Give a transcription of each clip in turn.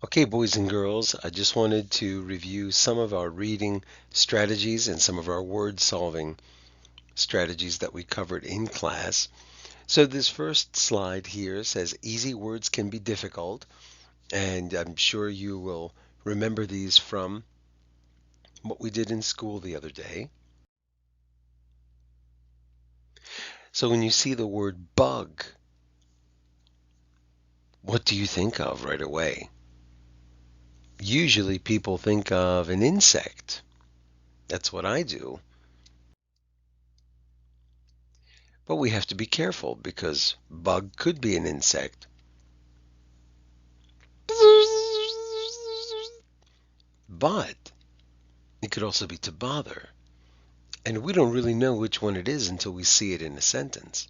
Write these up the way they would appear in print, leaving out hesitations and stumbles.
Okay, boys and girls, I just wanted to review some of our reading strategies and some of our word solving strategies that we covered in class. So this first slide here says easy words can be difficult, and I'm sure you will remember these from what we did in school the other day. So when you see the word bug, what do you think of right away? Usually people think of an insect. That's what I do. But we have to be careful because bug could be an insect. But it could also be to bother. And we don't really know which one it is until we see it in a sentence.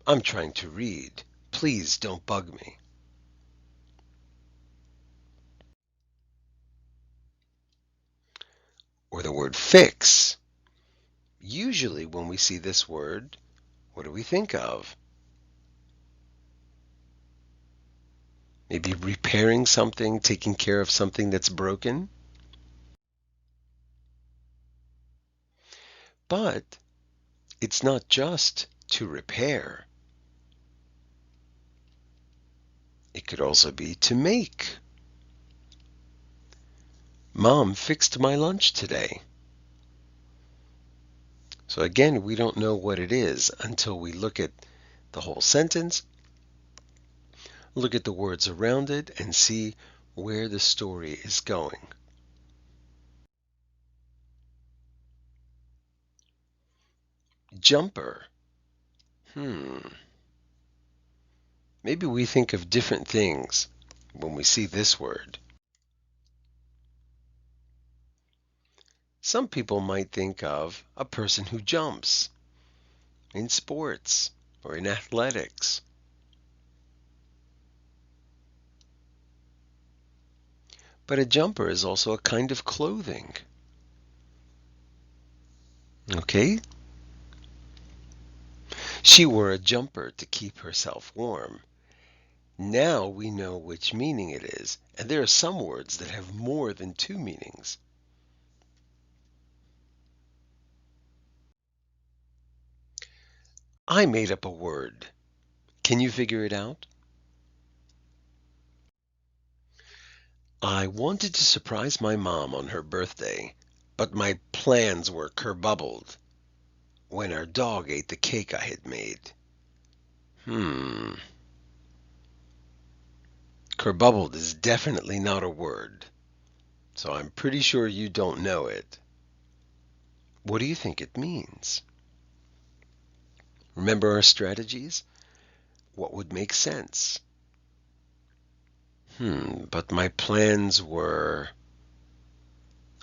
I'm trying to read. Please don't bug me. Or the word fix. Usually when we see this word, what do we think of? Maybe repairing something, taking care of something that's broken. But it's not just to repair. It could also be to make. Mom fixed my lunch today. So again, we don't know what it is until we look at the whole sentence, look at the words around it, and see where the story is going. Jumper. Maybe we think of different things when we see this word. Some people might think of a person who jumps in sports or in athletics. But a jumper is also a kind of clothing. Okay? She wore a jumper to keep herself warm. Now we know which meaning it is, and there are some words that have more than two meanings. I made up a word. Can you figure it out? I wanted to surprise my mom on her birthday, but my plans were kerbubbled when our dog ate the cake I had made. Kerbubbled is definitely not a word, so I'm pretty sure you don't know it. What do you think it means? Remember our strategies? What would make sense? But my plans were...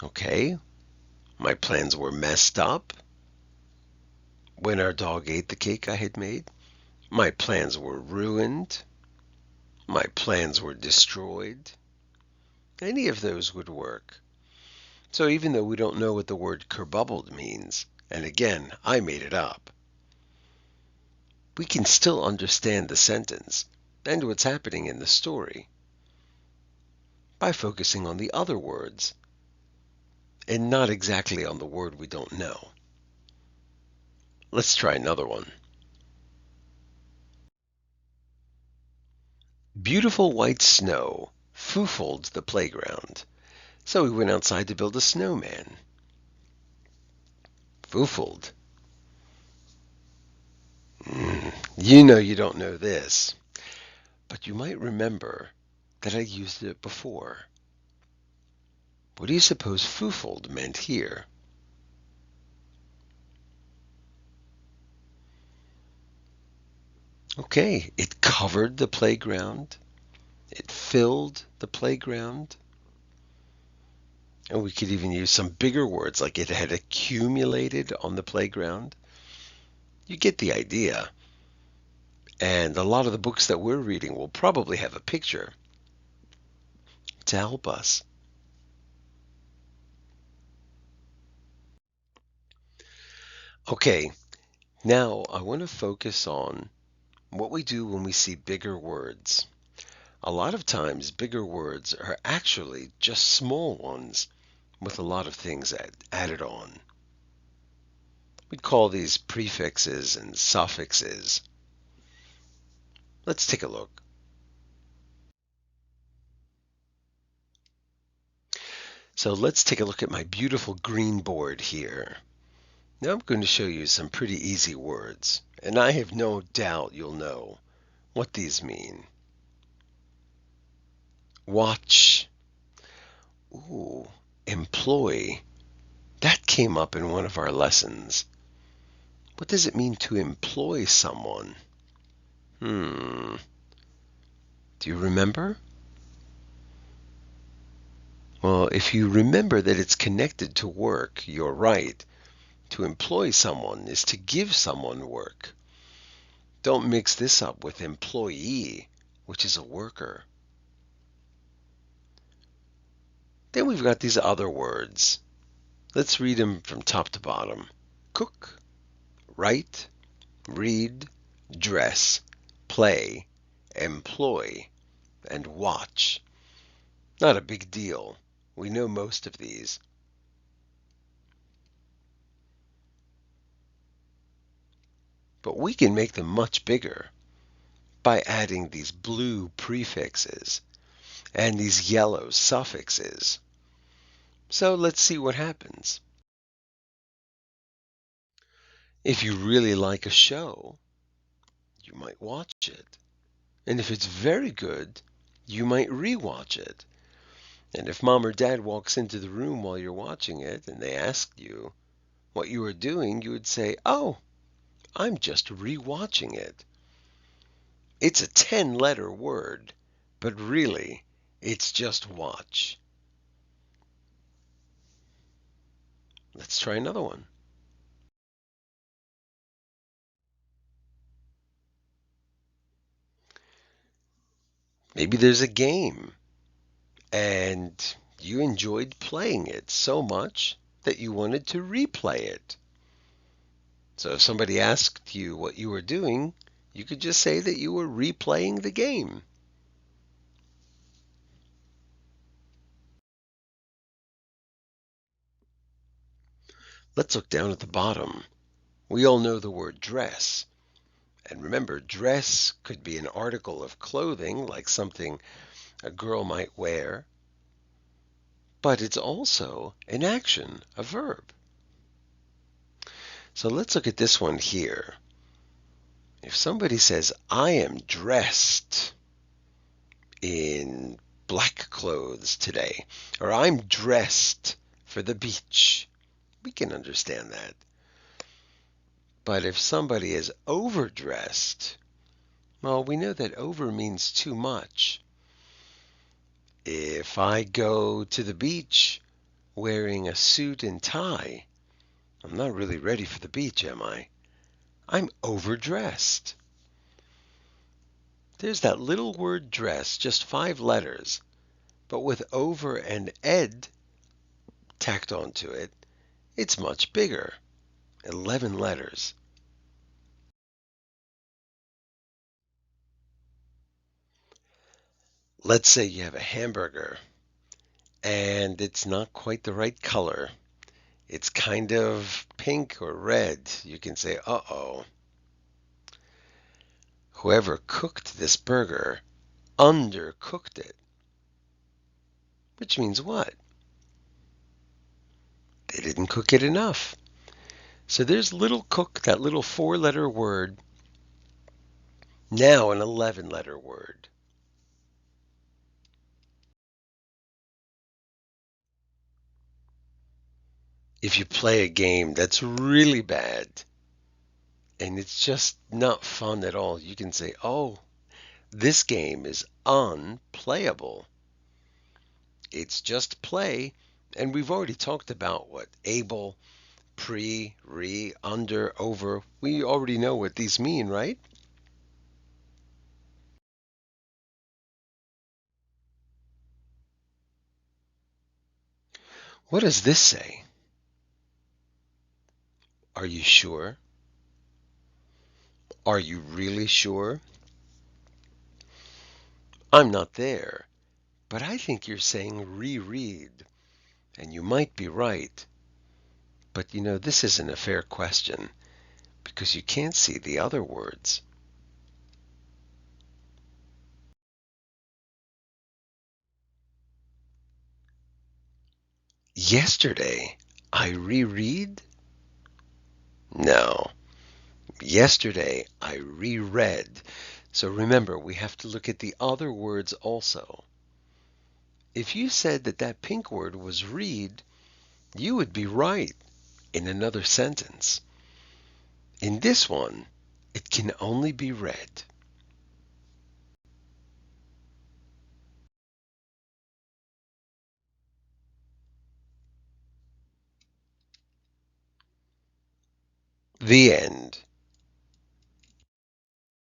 Okay, my plans were messed up when our dog ate the cake I had made. My plans were ruined. My plans were destroyed. Any of those would work. So even though we don't know what the word kerbubbled means, and again, I made it up, we can still understand the sentence and what's happening in the story by focusing on the other words and not exactly on the word we don't know. Let's try another one. Beautiful white snow foofled the playground, so we went outside to build a snowman. Foofled. You know you don't know this, but you might remember that I used it before. What do you suppose foofled meant here? Okay, it covered the playground. It filled the playground. And we could even use some bigger words like it had accumulated on the playground. You get the idea. And a lot of the books that we're reading will probably have a picture to help us. Okay, now I want to focus on what we do when we see bigger words. A lot of times, bigger words are actually just small ones with a lot of things added on. We call these prefixes and suffixes. Let's take a look. So let's take a look at my beautiful green board here. Now I'm going to show you some pretty easy words, and I have no doubt you'll know what these mean. Watch. Ooh, employ. That came up in one of our lessons. What does it mean to employ someone? Do you remember? Well, if you remember that it's connected to work, you're right. To employ someone is to give someone work. Don't mix this up with employee, which is a worker. Then we've got these other words. Let's read them from top to bottom. Cook, write, read, dress, play, employ, and watch. Not a big deal. We know most of these. But we can make them much bigger by adding these blue prefixes and these yellow suffixes. So let's see what happens. If you really like a show, you might watch it. And if it's very good, you might rewatch it. And if mom or dad walks into the room while you're watching it and they ask you what you are doing, you would say, "Oh, I'm just rewatching it." It's a 10-letter word, but really, it's just watch. Let's try another one. Maybe there's a game and you enjoyed playing it so much that you wanted to replay it. So if somebody asked you what you were doing, you could just say that you were replaying the game. Let's look down at the bottom. We all know the word dress. And remember, dress could be an article of clothing, like something a girl might wear, but it's also an action, a verb. So let's look at this one here. If somebody says, "I am dressed in black clothes today," or "I'm dressed for the beach," we can understand that. But if somebody is overdressed, well, we know that over means too much. If I go to the beach wearing a suit and tie, I'm not really ready for the beach, am I? I'm overdressed. There's that little word dress, just 5 letters, but with over and ed tacked onto it, it's much bigger, 11 letters. Let's say you have a hamburger and it's not quite the right color. It's kind of pink or red. You can say, "Uh-oh. Whoever cooked this burger undercooked it." Which means what? They didn't cook it enough. So there's little cook, that little 4-letter word, now an 11-letter word. If you play a game that's really bad and it's just not fun at all, you can say, "Oh, this game is unplayable." It's just play, and we've already talked about what able, pre, re, under, over. We already know what these mean, right? What does this say? Are you sure? Are you really sure? I'm not there, but I think you're saying reread, and you might be right. But this isn't a fair question because you can't see the other words. Yesterday, I reread? No. Yesterday, I reread. So remember, we have to look at the other words also. If you said that pink word was read, you would be right in another sentence. In this one, it can only be read. The end.